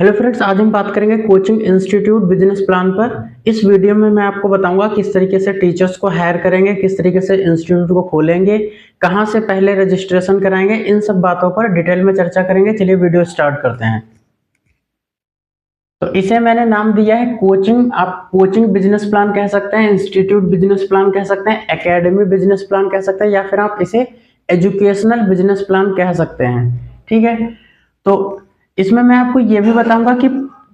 Hello friends, आज हम बात करेंगे कोचिंग इंस्टीट्यूट बिजनेस प्लान पर। इस वीडियो में मैं आपको बताऊंगा किस तरीके से टीचर्स को हायर करेंगे, किस तरीके से इंस्टीट्यूट को खोलेंगे, कहां से पहले रजिस्ट्रेशन कराएंगे, इन सब बातों पर डिटेल में चर्चा करेंगे। चलिए वीडियो स्टार्ट करते हैं। तो इसे मैंने नाम दिया है कोचिंग। आप कोचिंग बिजनेस प्लान कह सकते हैं, इंस्टीट्यूट बिजनेस प्लान कह सकते हैं, एकेडमी बिजनेस प्लान कह सकते हैं, या फिर आप इसे एजुकेशनल बिजनेस प्लान कह सकते हैं। ठीक है, तो इसमें मैं आपको ये भी बताऊंगा कि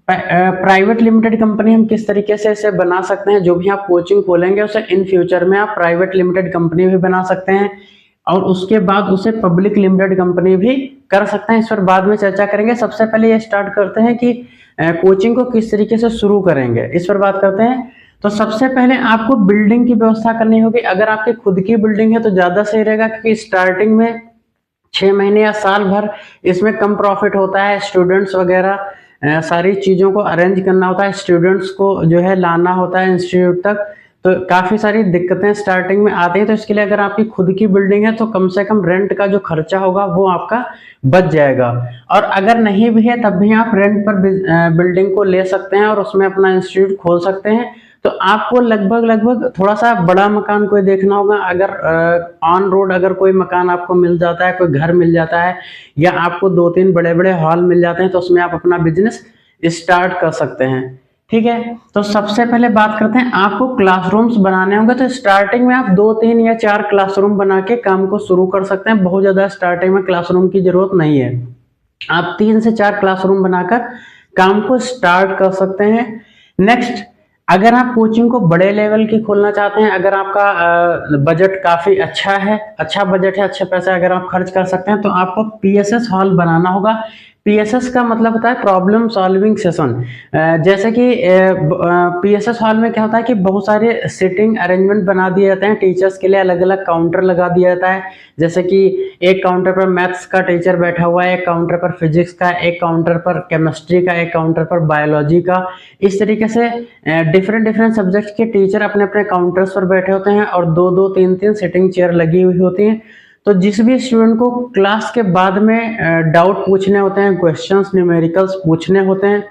प्राइवेट लिमिटेड कंपनी हम किस तरीके से इसे बना सकते हैं। जो भी आप कोचिंग खोलेंगे उसे इन फ्यूचर में आप प्राइवेट लिमिटेड कंपनी भी बना सकते हैं और उसके बाद उसे पब्लिक लिमिटेड कंपनी भी कर सकते हैं। इस पर बाद में चर्चा करेंगे। सबसे पहले ये स्टार्ट करते हैं कि कोचिंग को किस तरीके से शुरू करेंगे, इस पर बात करते हैं। तो सबसे पहले आपको बिल्डिंग की व्यवस्था करनी होगी। अगर आपकी खुद की बिल्डिंग है तो ज्यादा सही रहेगा, क्योंकि स्टार्टिंग में 6 महीने या साल भर इसमें कम प्रॉफिट होता है। स्टूडेंट्स वगैरह सारी चीज़ों को अरेंज करना होता है, स्टूडेंट्स को जो है लाना होता है इंस्टीट्यूट तक, तो काफ़ी सारी दिक्कतें स्टार्टिंग में आती हैं। तो इसके लिए अगर आपकी खुद की बिल्डिंग है तो कम से कम रेंट का जो खर्चा होगा वो आपका बच जाएगा। और अगर नहीं भी है तब भी आप रेंट पर बिल्डिंग को ले सकते हैं और उसमें अपना इंस्टीट्यूट खोल सकते हैं। तो आपको लगभग थोड़ा सा बड़ा मकान कोई देखना होगा। अगर ऑन रोड अगर कोई मकान आपको मिल जाता है, कोई घर मिल जाता है, या आपको 2-3 बड़े बड़े हॉल मिल जाते हैं, तो उसमें आप अपना बिजनेस स्टार्ट कर सकते हैं। ठीक है, तो सबसे पहले बात करते हैं, आपको क्लासरूम्स बनाने होंगे। तो स्टार्टिंग में आप 2-3 या 4 क्लासरूम बना के काम को शुरू कर सकते हैं। बहुत ज्यादा स्टार्टिंग में क्लासरूम की जरूरत नहीं है। आप 3 से 4 क्लासरूम बनाकर काम को स्टार्ट कर सकते हैं। नेक्स्ट, अगर आप कोचिंग को बड़े लेवल की खोलना चाहते हैं, अगर आपका बजट काफी अच्छा है, अच्छा बजट है, अच्छे पैसे अगर आप खर्च कर सकते हैं, तो आपको पीएसएस हॉल बनाना होगा। पीएसएस का मतलब होता है प्रॉब्लम सॉल्विंग सेशन। जैसे कि पीएसएस हॉल में क्या होता है कि बहुत सारे सिटिंग अरेंजमेंट बना दिए जाते हैं टीचर्स के लिए। अलग अलग काउंटर लगा दिया जाता है, जैसे कि एक काउंटर पर मैथ्स का टीचर बैठा हुआ है, एक काउंटर पर फिजिक्स का, एक काउंटर पर केमिस्ट्री का, एक काउंटर पर बायोलॉजी का। इस तरीके से डिफरेंट सब्जेक्ट्स के टीचर अपने अपने काउंटर्स पर बैठे होते हैं और 2-2, 3-3 सिटिंग चेयर लगी हुई होती हैं। तो जिस भी स्टूडेंट को क्लास के बाद में डाउट पूछने होते हैं, क्वेश्चंस न्यूमेरिकल्स पूछने होते हैं,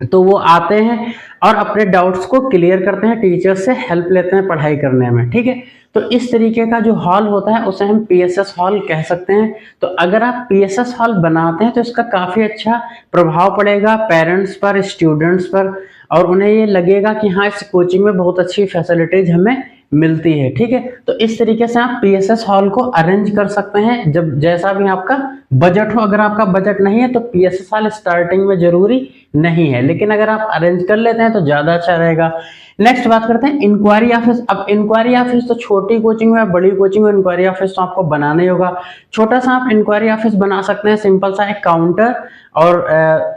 तो वो आते हैं और अपने डाउट्स को क्लियर करते हैं, टीचर्स से हेल्प लेते हैं पढ़ाई करने में। ठीक है, तो इस तरीके का जो हॉल होता है उसे हम पीएसएस हॉल कह सकते हैं। तो अगर आप पीएसएस हॉल बनाते हैं तो इसका काफी अच्छा प्रभाव पड़ेगा पेरेंट्स पर, स्टूडेंट्स पर, और उन्हें ये लगेगा कि हाँ, इस कोचिंग में बहुत अच्छी फैसिलिटीज हमें मिलती है। ठीक है, तो इस तरीके से आप पीएसएस हॉल को अरेंज कर सकते हैं जब जैसा भी आपका बजट हो। अगर आपका बजट नहीं है तो पीएसएस हॉल स्टार्टिंग में जरूरी नहीं है, लेकिन अगर आप अरेंज कर लेते हैं तो ज्यादा अच्छा रहेगा। नेक्स्ट बात करते हैं इंक्वायरी ऑफिस। अब इंक्वायरी ऑफिस तो छोटी कोचिंग में, बड़ी कोचिंग में इंक्वायरी ऑफिस तो आपको बनाना ही होगा। छोटा सा आप इंक्वायरी ऑफिस बना सकते हैं, सिंपल सा एक काउंटर और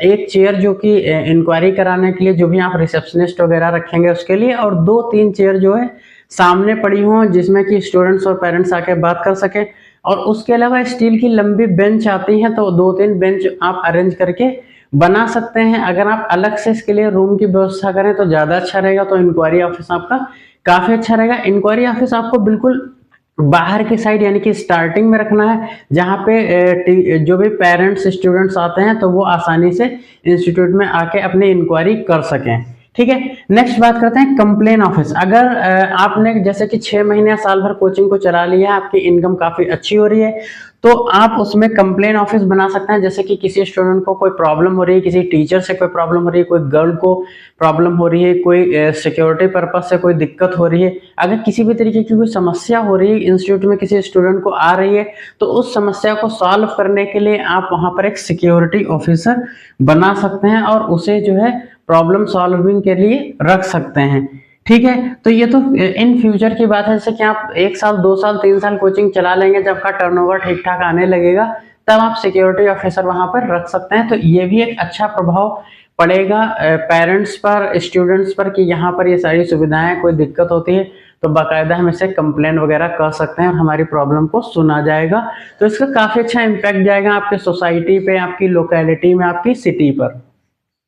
एक चेयर, जो कि इंक्वायरी कराने के लिए, जो भी आप रिसेप्शनिस्ट वगैरह रखेंगे उसके लिए, और 2-3 चेयर जो है सामने पड़ी हों जिसमें कि स्टूडेंट्स और पेरेंट्स आके बात कर सकें। और उसके अलावा स्टील की लंबी बेंच आती हैं, तो 2-3 बेंच आप अरेंज करके बना सकते हैं। अगर आप अलग से इसके लिए रूम की व्यवस्था करें तो ज्यादा अच्छा रहेगा। तो इंक्वायरी ऑफिस आपका काफी अच्छा रहेगा। इंक्वायरी ऑफिस आपको बिल्कुल बाहर की साइड यानी कि स्टार्टिंग में रखना है, जहाँ पे जो भी पेरेंट्स स्टूडेंट्स आते हैं तो वो आसानी से इंस्टीट्यूट में आके अपनी इंक्वायरी कर सकें। ठीक है, नेक्स्ट बात करते हैं कंप्लेन ऑफिस। अगर आपने जैसे कि 6 महीने या साल भर कोचिंग को चला लिया है, आपकी इनकम काफी अच्छी हो रही है, तो आप उसमें कंप्लेन ऑफिस बना सकते हैं। जैसे कि किसी स्टूडेंट को कोई प्रॉब्लम हो रही है, किसी टीचर से कोई प्रॉब्लम हो रही है, कोई गर्ल को प्रॉब्लम हो रही है, कोई सिक्योरिटी पर्पज से कोई दिक्कत हो रही है, अगर किसी भी तरीके की कोई समस्या हो रही है इंस्टीट्यूट में, किसी स्टूडेंट को आ रही है, तो उस समस्या को सॉल्व करने के लिए आप वहां पर एक सिक्योरिटी ऑफिसर बना सकते हैं और उसे जो है प्रॉब्लम सॉल्विंग के लिए रख सकते हैं। ठीक है, तो ये तो इन फ्यूचर की बात है। जैसे कि आप 1 साल, 2 साल, 3 साल कोचिंग चला लेंगे, जब आपका टर्नओवर ठीक ठाक आने लगेगा तब आप सिक्योरिटी ऑफिसर वहां पर रख सकते हैं। तो ये भी एक अच्छा प्रभाव पड़ेगा पेरेंट्स पर, स्टूडेंट्स पर, कि यहाँ पर ये सारी सुविधाएं, कोई दिक्कत होती है तो बाकायदा हम इसे कंप्लेन वगैरह कर सकते हैं और हमारी प्रॉब्लम को सुना जाएगा। तो इसका काफी अच्छा इम्पैक्ट जाएगा आपके सोसाइटी पे, आपकी लोकेलिटी में, आपकी सिटी पर।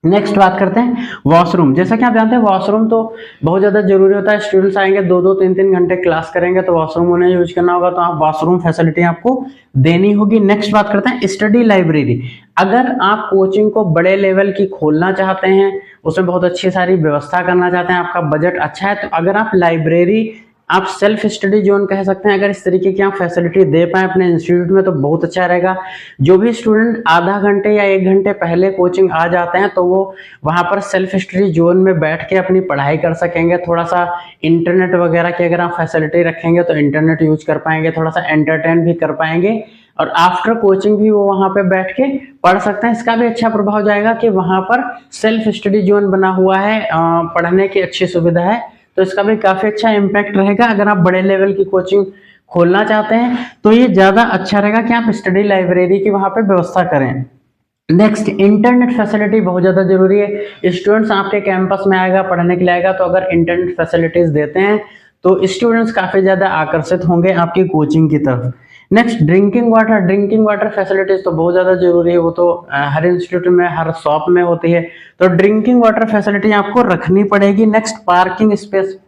नेक्स्ट बात करते हैं वॉशरूम। जैसा कि आप जानते हैं वॉशरूम तो बहुत ज़्यादा जरूरी होता है। स्टूडेंट्स आएंगे 2-2, 3-3 घंटे क्लास करेंगे, तो वॉशरूम उन्हें यूज करना होगा, तो आप वॉशरूम फैसिलिटी आपको देनी होगी। नेक्स्ट बात करते हैं स्टडी लाइब्रेरी। अगर आप कोचिंग को बड़े लेवल की खोलना चाहते हैं, उसमें बहुत अच्छी सारी व्यवस्था करना चाहते हैं, आपका बजट अच्छा है, तो अगर आप लाइब्रेरी, आप सेल्फ स्टडी जोन कह सकते हैं, अगर इस तरीके की आप फैसिलिटी दे पाए अपने इंस्टीट्यूट में तो बहुत अच्छा रहेगा। जो भी स्टूडेंट आधा घंटे या 1 घंटे पहले कोचिंग आ जाते हैं तो वो वहाँ पर सेल्फ स्टडी जोन में बैठ के अपनी पढ़ाई कर सकेंगे। थोड़ा सा इंटरनेट वगैरह की अगर आप फैसिलिटी रखेंगे तो इंटरनेट यूज कर पाएंगे, थोड़ा सा एंटरटेन भी कर पाएंगे, और आफ्टर कोचिंग भी वो वहाँ पे बैठ के पढ़ सकते हैं। इसका भी अच्छा प्रभाव जाएगा कि वहाँ पर सेल्फ स्टडी जोन बना हुआ है, पढ़ने की अच्छी सुविधा है, तो इसका भी काफी अच्छा इम्पैक्ट रहेगा। अगर आप बड़े लेवल की कोचिंग खोलना चाहते हैं तो ये ज्यादा अच्छा रहेगा कि आप स्टडी लाइब्रेरी की वहां पे व्यवस्था करें। नेक्स्ट, इंटरनेट फैसिलिटी बहुत ज़्यादा जरूरी है। स्टूडेंट्स आपके कैंपस में आएगा, पढ़ने के लिए आएगा, तो अगर इंटरनेट फैसिलिटीज देते हैं तो स्टूडेंट्स काफ़ी ज़्यादा आकर्षित होंगे आपकी कोचिंग की तरफ। नेक्स्ट, ड्रिंकिंग वाटर फैसिलिटीज तो बहुत ज़्यादा जरूरी है, वो तो हर इंस्टीट्यूट में, हर शॉप में होती है, तो ड्रिंकिंग वाटर फैसिलिटी आपको रखनी पड़ेगी। Next, parking space.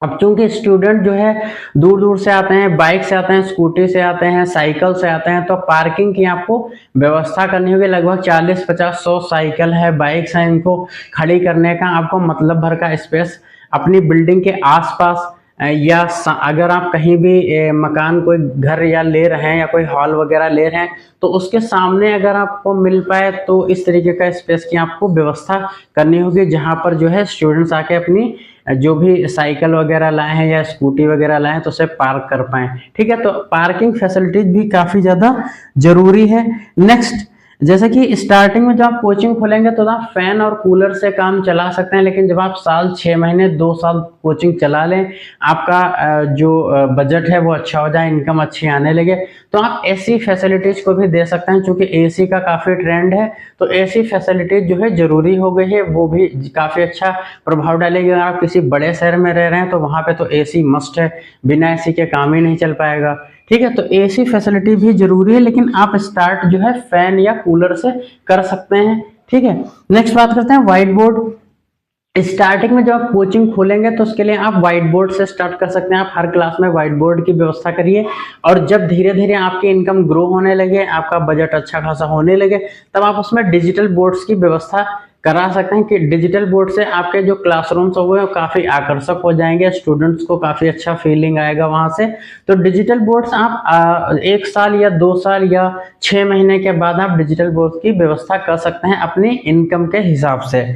अब चूंकि स्टूडेंट जो है दूर दूर से आते हैं, बाइक से आते हैं, स्कूटी से आते हैं, साइकिल से आते हैं, तो पार्किंग की आपको व्यवस्था करनी होगी। लगभग 40, 50, 100 साइकिल है, बाइक्स हैं, इनको खड़ी करने का आपको मतलब भर का स्पेस अपनी बिल्डिंग के आसपास या अगर आप कहीं भी मकान, कोई घर या ले रहे हैं या कोई हॉल वगैरह ले रहे हैं तो उसके सामने अगर आपको मिल पाए तो इस तरीके का स्पेस की आपको व्यवस्था करनी होगी, जहां पर जो है स्टूडेंट्स आके अपनी जो भी साइकिल वगैरह लाए हैं या स्कूटी वगैरह लाए हैं तो उसे पार्क कर पाएं। ठीक है, तो पार्किंग फैसिलिटीज भी काफी ज्यादा जरूरी है। नेक्स्ट, जैसे कि स्टार्टिंग में जब आप कोचिंग खोलेंगे तो आप फैन और कूलर से काम चला सकते हैं, लेकिन जब आप साल, 6 महीने, 2 साल कोचिंग चला लें, आपका जो बजट है वो अच्छा हो जाए, इनकम अच्छी आने लगे, तो आप एसी फैसिलिटीज को भी दे सकते हैं। क्योंकि एसी का काफी ट्रेंड है, तो एसी फैसिलिटीज जो है जरूरी हो गई है, वो भी काफी अच्छा प्रभाव डालेगी। अगर आप किसी बड़े शहर में रह रहे हैं तो वहां पे तो एसी मस्ट है, बिना एसी के काम ही नहीं चल पाएगा। ठीक है, तो एसी फैसिलिटी भी जरूरी है, लेकिन आप स्टार्ट जो है फैन या कूलर से कर सकते हैं। ठीक है, नेक्स्ट बात करते हैं व्हाइट बोर्ड। स्टार्टिंग में जब आप कोचिंग खोलेंगे तो उसके लिए आप व्हाइट बोर्ड से स्टार्ट कर सकते हैं। आप हर क्लास में व्हाइट बोर्ड की व्यवस्था करिए, और जब धीरे धीरे आपकी इनकम ग्रो होने लगे, आपका बजट अच्छा खासा होने लगे, तब आप उसमें डिजिटल बोर्ड्स की व्यवस्था करा सकते हैं कि डिजिटल बोर्ड से आपके जो क्लासरूम्स हो गए काफ़ी आकर्षक हो जाएंगे, स्टूडेंट्स को काफ़ी अच्छा फीलिंग आएगा वहाँ से। तो डिजिटल बोर्ड्स आप 1 साल या 2 साल या 6 महीने के बाद आप डिजिटल बोर्ड की व्यवस्था कर सकते हैं अपनी इनकम के हिसाब से।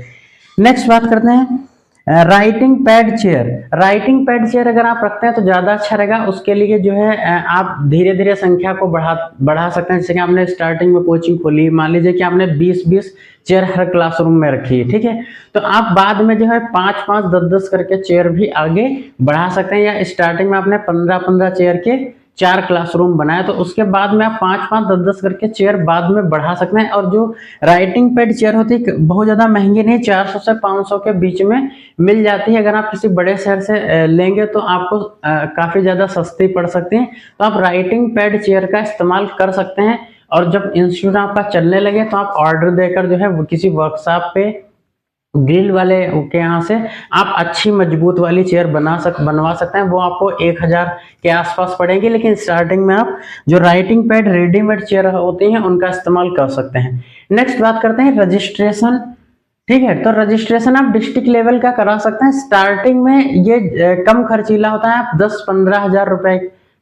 नेक्स्ट बात करते हैं writing pad chair. Writing pad chair अगर आप रखते हैं तो ज़्यादा अच्छा रहेगा। उसके लिए जो है आप धीरे धीरे संख्या को बढ़ा सकते हैं। जैसे कि आपने स्टार्टिंग में कोचिंग खोली, मान लीजिए कि आपने 20-20 चेयर हर क्लासरूम में रखी है, ठीक है, तो आप बाद में जो है 5-5, 10-10 करके चेयर भी आगे बढ़ा सकते हैं। या स्टार्टिंग में आपने 15-15 चेयर के 4 क्लासरूम बनाया, तो उसके बाद में आप 5-5, 10-10 करके चेयर बाद में बढ़ा सकते हैं। और जो राइटिंग पैड चेयर होती है बहुत ज़्यादा महंगी नहीं, 400 से 500 के बीच में मिल जाती है। अगर आप किसी बड़े शहर से लेंगे तो आपको काफ़ी ज़्यादा सस्ती पड़ सकती है। तो आप राइटिंग पैड चेयर का इस्तेमाल कर सकते हैं। और जब इंस्टीट्यूट आपका चलने लगे तो आप ऑर्डर देकर जो है वो किसी वर्कशॉप पे ड्रिल वाले के यहाँ से आप अच्छी मजबूत वाली चेयर बनवा सकते हैं। वो आपको 1000 के आसपास पड़ेगी, लेकिन स्टार्टिंग में आप जो राइटिंग पैड रेडीमेड चेयर होती हैं उनका इस्तेमाल कर सकते हैं। नेक्स्ट बात करते हैं रजिस्ट्रेशन। ठीक है, तो रजिस्ट्रेशन आप डिस्ट्रिक्ट लेवल का करा सकते हैं। स्टार्टिंग में ये कम खर्चीला होता है, आप 10-15 हजार रुपए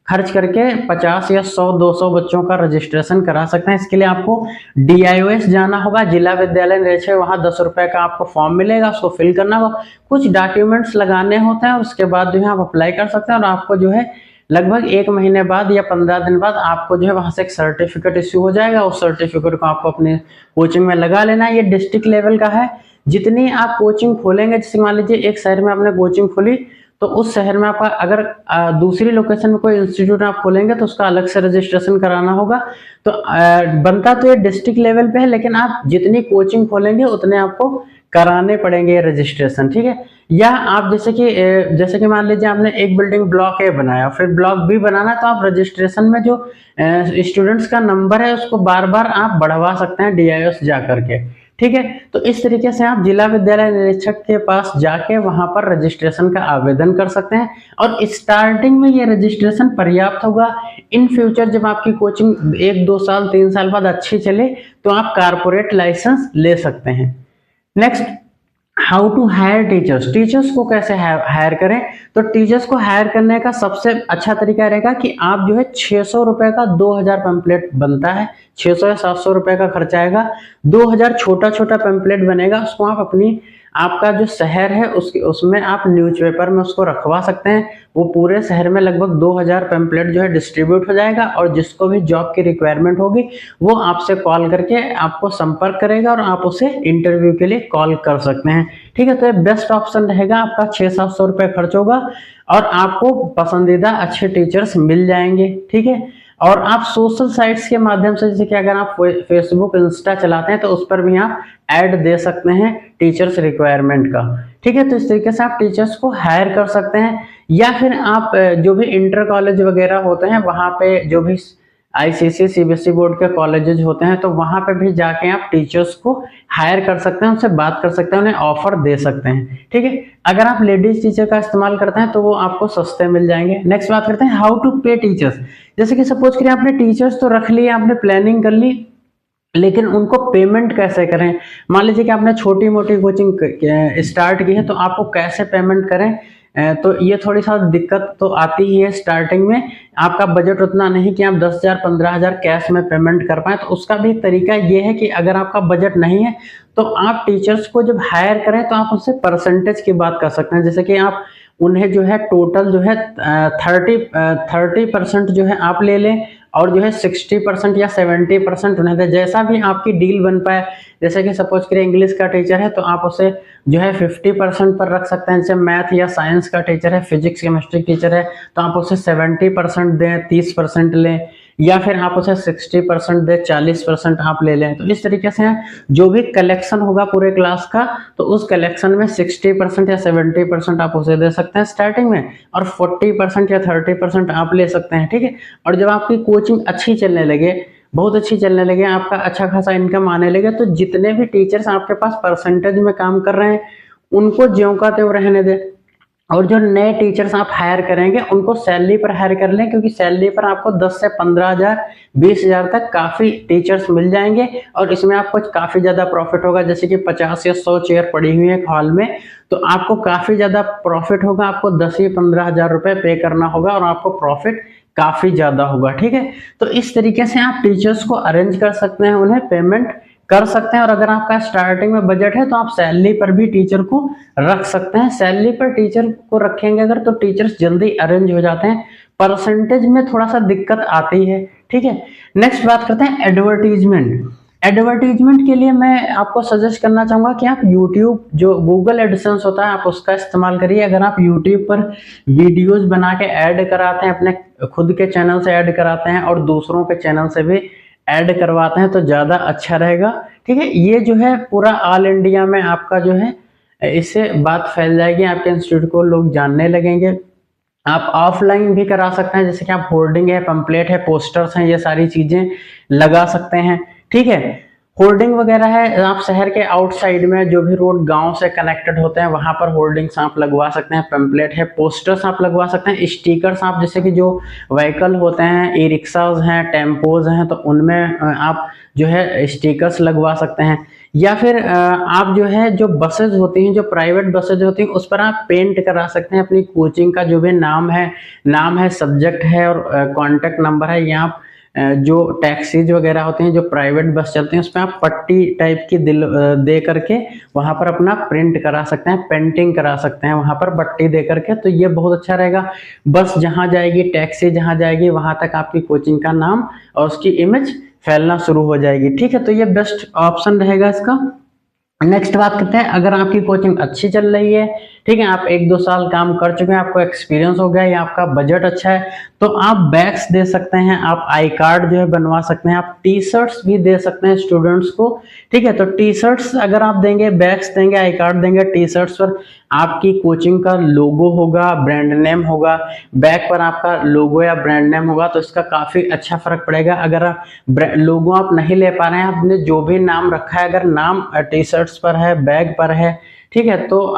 खर्च करके 50 या 100-200 बच्चों का रजिस्ट्रेशन करा सकते हैं। इसके लिए आपको DIOS जाना होगा, जिला विद्यालय निरीक्षक, वहाँ 10 रुपए का आपको फॉर्म मिलेगा, उसको फिल करना होगा, कुछ डॉक्यूमेंट्स लगाने होते हैं, उसके बाद जो है आप अप्लाई कर सकते हैं। और आपको जो है लगभग 1 महीने बाद या 15 दिन बाद आपको जो है वहाँ से एक सर्टिफिकेट इश्यू हो जाएगा। उस सर्टिफिकेट को आपको अपने कोचिंग में लगा लेना है। ये डिस्ट्रिक्ट लेवल का है। जितनी आप कोचिंग खोलेंगे, जैसे मान लीजिए एक शहर में आपने कोचिंग खोली, तो उस शहर में आपका अगर दूसरी लोकेशन में कोई इंस्टीट्यूट आप खोलेंगे तो उसका अलग से रजिस्ट्रेशन कराना होगा। तो बनता तो ये डिस्ट्रिक्ट लेवल पे है, लेकिन आप जितनी कोचिंग खोलेंगे उतने आपको कराने पड़ेंगे रजिस्ट्रेशन। ठीक है, या आप जैसे कि मान लीजिए आपने एक बिल्डिंग ब्लॉक A बनाया, फिर ब्लॉक B बनाना, तो आप रजिस्ट्रेशन में जो स्टूडेंट्स का नंबर है उसको बार बार आप बढ़वा सकते हैं DIOS जा करके। ठीक है। तो इस तरीके से आप जिला विद्यालय निरीक्षक के पास जाके वहां पर रजिस्ट्रेशन का आवेदन कर सकते हैं, और स्टार्टिंग में ये रजिस्ट्रेशन पर्याप्त होगा। इन फ्यूचर जब आपकी कोचिंग 1-2 साल 3 साल बाद अच्छी चले तो आप कारपोरेट लाइसेंस ले सकते हैं। Next, how to hire teachers. Teachers को कैसे हायर करें? तो टीचर्स को हायर करने का सबसे अच्छा तरीका रहेगा कि आप जो है 600 रुपए का 2000 पैम्पलेट बनता है, 600 या 700 रुपए का खर्चा आएगा। 2000 छोटा छोटा पैम्पलेट बनेगा, उसको आप अपनी आपका जो शहर है उसमें आप न्यूज़पेपर में उसको रखवा सकते हैं। वो पूरे शहर में लगभग 2000 पैम्पलेट जो है डिस्ट्रीब्यूट हो जाएगा, और जिसको भी जॉब की रिक्वायरमेंट होगी वो आपसे कॉल करके आपको संपर्क करेगा और आप उसे इंटरव्यू के लिए कॉल कर सकते हैं। ठीक है, तो ये बेस्ट ऑप्शन रहेगा। आपका 600-700 रुपये खर्च होगा और आपको पसंदीदा अच्छे टीचर्स मिल जाएंगे। ठीक है, और आप सोशल साइट्स के माध्यम से, जैसे कि अगर आप फेसबुक इंस्टा चलाते हैं तो उस पर भी आप ऐड दे सकते हैं टीचर्स रिक्वायरमेंट का। ठीक है, तो इस तरीके से आप टीचर्स को हायर कर सकते हैं। या फिर आप जो भी इंटर कॉलेज वगैरह होते हैं वहाँ पे जो भी आईसीएसई सीबीएसई बोर्ड के कॉलेजेस होते हैं तो वहाँ पे भी जाके आप टीचर्स को हायर कर सकते हैं, उनसे बात कर सकते हैं, उन्हें ऑफर दे सकते हैं। ठीक है, अगर आप लेडीज टीचर का इस्तेमाल करते हैं तो वो आपको सस्ते मिल जाएंगे। नेक्स्ट बात करते हैं हाउ टू पे टीचर्स। जैसे कि सपोज करिए आपने टीचर्स तो रख लिए, आपने प्लानिंग कर ली, लेकिन उनको पेमेंट कैसे करें? मान लीजिए कि आपने छोटी मोटी कोचिंग स्टार्ट की है तो आपको कैसे पेमेंट करें? तो ये थोड़ी सा दिक्कत तो आती ही है स्टार्टिंग में। आपका बजट उतना नहीं कि आप 10,000 15,000 कैश में पेमेंट कर पाए, तो उसका भी तरीका ये है कि अगर आपका बजट नहीं है तो आप टीचर्स को जब हायर करें तो आप उससे परसेंटेज की बात कर सकते हैं। जैसे कि आप उन्हें जो है टोटल जो है 30% जो है आप ले लें, और जो है 60% या 70% उन्हें दे, जैसा भी आपकी डील बन पाए। जैसे कि सपोज करिए इंग्लिश का टीचर है तो आप उसे जो है 50% पर रख सकते हैं। जैसे मैथ या साइंस का टीचर है, फिजिक्स केमिस्ट्री टीचर है तो आप उसे 70% दें, 30% लें, या फिर आप उसे 60% दें, 40% आप ले लें। तो इस तरीके से जो भी कलेक्शन होगा पूरे क्लास का तो उस कलेक्शन में 60% या 70% आप उसे दे सकते हैं स्टार्टिंग में, और 40% या 30% आप ले सकते हैं। ठीक है, और जब आपकी कोचिंग अच्छी चलने लगे, बहुत अच्छी चलने लगे, आपका अच्छा खासा इनकम आने लगे, तो जितने भी टीचर्स आपके पास परसेंटेज में काम कर रहे हैं उनको ज्यों का त्यों रहने दें, और जो नए टीचर्स आप हायर करेंगे उनको सैलरी पर हायर कर लें, क्योंकि सैलरी पर आपको 10 से 15,000 20,000 तक काफ़ी टीचर्स मिल जाएंगे, और इसमें आपको काफ़ी ज़्यादा प्रॉफिट होगा। जैसे कि 50 या 100 चेयर पड़ी हुई है हॉल में, तो आपको काफ़ी ज़्यादा प्रॉफिट होगा। आपको 10 या 15,000 रुपये पे करना होगा और आपको प्रॉफिट काफ़ी ज़्यादा होगा। ठीक है, तो इस तरीके से आप टीचर्स को अरेंज कर सकते हैं, उन्हें पेमेंट कर सकते हैं। और अगर आपका स्टार्टिंग में बजट है तो आप सैलरी पर भी टीचर को रख सकते हैं। सैलरी पर टीचर को रखेंगे अगर तो टीचर्स जल्दी अरेंज हो जाते हैं, परसेंटेज में थोड़ा सा दिक्कत आती है। ठीक है, नेक्स्ट बात करते हैं एडवर्टीजमेंट। एडवर्टीजमेंट के लिए मैं आपको सजेस्ट करना चाहूँगा कि आप YouTube जो गूगल एडसेंस होता है आप उसका इस्तेमाल करिए। अगर आप YouTube पर वीडियोज बना के ऐड कराते हैं, अपने खुद के चैनल से ऐड कराते हैं और दूसरों के चैनल से भी ऐड करवाते हैं तो ज़्यादा अच्छा रहेगा। ठीक है, ये जो है पूरा ऑल इंडिया में आपका जो है इससे बात फैल जाएगी, आपके इंस्टीट्यूट को लोग जानने लगेंगे। आप ऑफलाइन भी करा सकते हैं, जैसे कि आप होर्डिंग है, पंपलेट है, पोस्टर्स हैं, ये सारी चीज़ें लगा सकते हैं। ठीक है, होर्डिंग वगैरह है, आप शहर के आउटसाइड में जो भी रोड गांव से कनेक्टेड होते हैं वहां पर होर्डिंग्स आप लगवा सकते हैं। पैम्पलेट है, पोस्टर्स आप लगवा सकते हैं, स्टिकर्स आप जैसे कि जो व्हीकल होते हैं, ई रिक्शाज हैं, टेम्पोज हैं, तो उनमें आप जो है स्टिकर्स लगवा सकते हैं। या फिर आप जो है जो बसेज होती हैं, जो प्राइवेट बसेज होती हैं, उस पर आप पेंट करा सकते हैं अपनी कोचिंग का जो भी नाम है, सब्जेक्ट है और कॉन्टैक्ट नंबर है। या आप जो टैक्सीज वगैरह होती हैं, जो प्राइवेट बस चलती हैं, उसमें आप पट्टी टाइप की दे करके वहाँ पर अपना प्रिंट करा सकते हैं, पेंटिंग करा सकते हैं वहाँ पर पट्टी दे करके। तो ये बहुत अच्छा रहेगा। बस जहाँ जाएगी, टैक्सी जहाँ जाएगी, वहाँ तक आपकी कोचिंग का नाम और उसकी इमेज फैलना शुरू हो जाएगी। ठीक है, तो ये बेस्ट ऑप्शन रहेगा इसका। नेक्स्ट बात करते हैं, अगर आपकी कोचिंग अच्छी चल रही है, ठीक है, आप 1-2 साल काम कर चुके हैं, आपको एक्सपीरियंस हो गया या आपका बजट अच्छा है, तो आप बैग्स दे सकते हैं, आप आई कार्ड जो है बनवा सकते हैं, आप टी शर्ट्स भी दे सकते हैं स्टूडेंट्स को। ठीक है, तो टी शर्ट्स अगर आप देंगे, बैग्स देंगे, आई कार्ड देंगे, टी शर्ट्स पर आपकी कोचिंग का लोगो होगा, ब्रांड नेम होगा, बैग पर आपका लोगो या ब्रांड नेम होगा, तो इसका काफी अच्छा फर्क पड़ेगा। अगर आप लोगो आप नहीं ले पा रहे हैं, आपने जो भी नाम रखा है, अगर नाम टी शर्ट्स पर है, बैग पर है, ठीक है, तो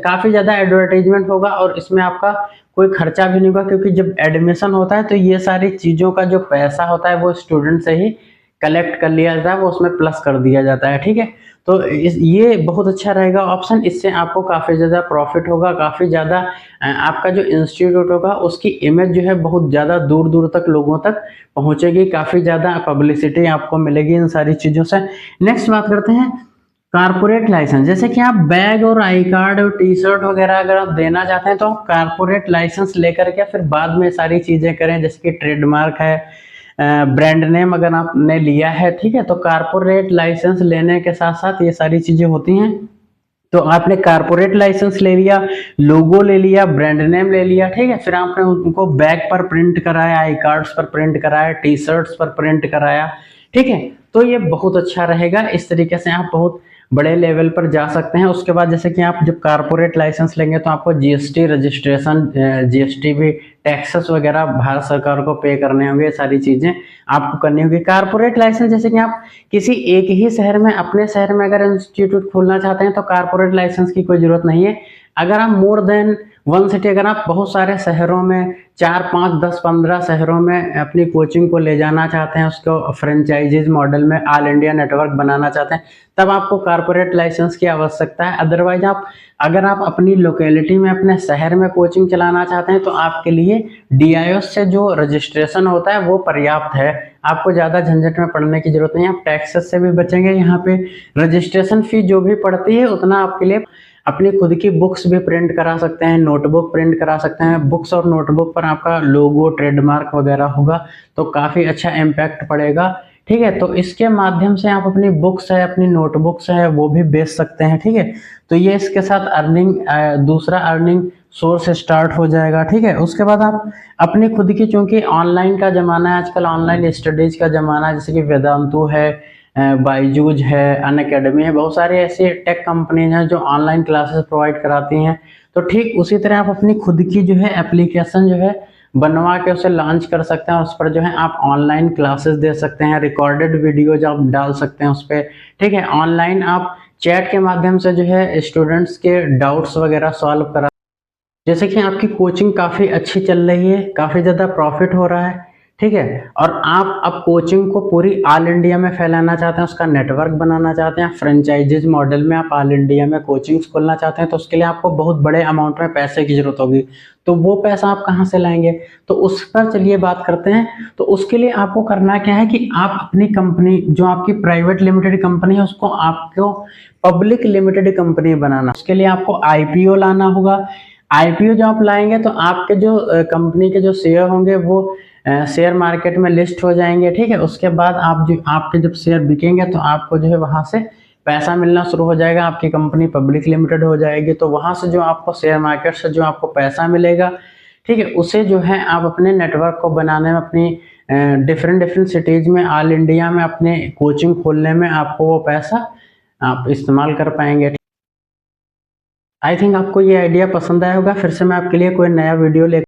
काफी ज्यादा एडवर्टाइजमेंट होगा और इसमें आपका कोई खर्चा भी नहीं होगा, क्योंकि जब एडमिशन होता है तो ये सारी चीजों का जो पैसा होता है वो स्टूडेंट से ही कलेक्ट कर लिया जाता है, वो उसमें प्लस कर दिया जाता है। ठीक है, तो ये बहुत अच्छा रहेगा ऑप्शन, इससे आपको काफी ज्यादा प्रॉफिट होगा, काफी ज्यादा आपका जो इंस्टीट्यूट होगा उसकी इमेज जो है बहुत ज्यादा दूर दूर तक लोगों तक पहुंचेगी, काफी ज्यादा पब्लिसिटी आपको मिलेगी इन सारी चीजों से। नेक्स्ट बात करते हैं कारपोरेट लाइसेंस। जैसे कि आप बैग और आई कार्ड और टी शर्ट वगैरह अगर आप देना चाहते हैं तो आप कारपोरेट लाइसेंस लेकर के फिर बाद में सारी चीजें करें, जैसे कि ट्रेडमार्क है, ब्रांड नेम अगर आपने लिया है, ठीक है, तो कारपोरेट लाइसेंस लेने के साथ साथ ये सारी चीजें होती हैं। तो आपने कारपोरेट लाइसेंस ले लिया, लोगो ले लिया, ब्रांड नेम ले लिया, ठीक है, फिर आपने उनको बैग पर प्रिंट कराया, आई कार्ड्स पर प्रिंट कराया, टी शर्ट्स पर प्रिंट कराया, ठीक है, तो ये बहुत अच्छा रहेगा। इस तरीके से आप बहुत बड़े लेवल पर जा सकते हैं। उसके बाद जैसे कि आप जब कारपोरेट लाइसेंस लेंगे तो आपको जीएसटी रजिस्ट्रेशन, जीएसटी भी, टैक्सेस वगैरह भारत सरकार को पे करने होंगे, सारी चीजें आपको करनी होगी। कारपोरेट लाइसेंस जैसे कि आप किसी एक ही शहर में, अपने शहर में अगर इंस्टीट्यूट खोलना चाहते हैं तो कारपोरेट लाइसेंस की कोई जरूरत नहीं है। अगर आप मोर देन वन सिटी, अगर आप बहुत सारे शहरों में, 4, 5, 10, 15 शहरों में अपनी कोचिंग को ले जाना चाहते हैं, उसको फ्रेंचाइजीज मॉडल में ऑल इंडिया नेटवर्क बनाना चाहते हैं, तब आपको कारपोरेट लाइसेंस की आवश्यकता है। अदरवाइज अगर आप अपनी लोकेलिटी में, अपने शहर में कोचिंग चलाना चाहते हैं तो आपके लिए डीआईओएस से जो रजिस्ट्रेशन होता है वो पर्याप्त है, आपको ज्यादा झंझट में पड़ने की जरूरत नहीं है, आप टैक्सेस से भी बचेंगे। यहाँ पे रजिस्ट्रेशन फी जो भी पड़ती है उतना आपके लिए, अपनी खुद की बुक्स भी प्रिंट करा सकते हैं, नोटबुक प्रिंट करा सकते हैं, बुक्स और नोटबुक पर आपका लोगो, ट्रेडमार्क वगैरह होगा तो काफी अच्छा इम्पैक्ट पड़ेगा। ठीक है, तो इसके माध्यम से आप अपनी बुक्स है, अपनी नोटबुक्स है, वो भी बेच सकते हैं। ठीक है, तो ये इसके साथ अर्निंग, दूसरा अर्निंग सोर्स स्टार्ट हो जाएगा। ठीक है, उसके बाद आप अपनी खुद की, चूंकि ऑनलाइन का जमाना है आजकल, ऑनलाइन स्टडीज का जमाना है, जैसे कि वेदांतु है, बायजूज है, अनअकैडमी है, बहुत सारे ऐसे टेक कंपनीज हैं जो ऑनलाइन क्लासेस प्रोवाइड कराती हैं। तो ठीक उसी तरह आप अपनी खुद की जो है एप्लीकेशन जो है बनवा के उसे लॉन्च कर सकते हैं, उस पर जो है आप ऑनलाइन क्लासेस दे सकते हैं, रिकॉर्डेड वीडियोज आप डाल सकते हैं उस पर। ठीक है, ऑनलाइन आप चैट के माध्यम से जो है स्टूडेंट्स के डाउट्स वगैरह सॉल्व करा। जैसे कि आपकी कोचिंग काफ़ी अच्छी चल रही है, काफ़ी ज़्यादा प्रॉफिट हो रहा है, ठीक है, और आप अब कोचिंग को पूरी ऑल इंडिया में फैलाना चाहते हैं, उसका नेटवर्क बनाना चाहते हैं, फ्रेंचाइजीज मॉडल में आप ऑल इंडिया में कोचिंग्स खोलना चाहते हैं, तो उसके लिए आपको बहुत बड़े अमाउंट में पैसे की जरूरत होगी। तो वो पैसा आप कहाँ से लाएंगे, तो उस पर चलिए बात करते हैं। तो उसके लिए आपको करना क्या है कि आप अपनी कंपनी, जो आपकी प्राइवेट लिमिटेड कंपनी है, उसको आपको पब्लिक लिमिटेड कंपनी बनाना। उसके लिए आपको आईपीओ लाना होगा। आईपीओ जब आप लाएंगे तो आपके जो कंपनी के जो शेयर होंगे वो शेयर मार्केट में लिस्ट हो जाएंगे। ठीक है, उसके बाद आपके जब शेयर बिकेंगे तो आपको जो है वहां से पैसा मिलना शुरू हो जाएगा, आपकी कंपनी पब्लिक लिमिटेड हो जाएगी। तो वहां से जो आपको शेयर मार्केट से जो आपको पैसा मिलेगा, ठीक है, उसे जो है आप अपने नेटवर्क को बनाने में, अपनी डिफरेंट डिफरेंट सिटीज में, ऑल इंडिया में अपने कोचिंग खोलने में आपको वो पैसा आप इस्तेमाल कर पाएंगे। आई थिंक आपको ये आइडिया पसंद आया होगा। फिर से मैं आपके लिए कोई नया वीडियो ले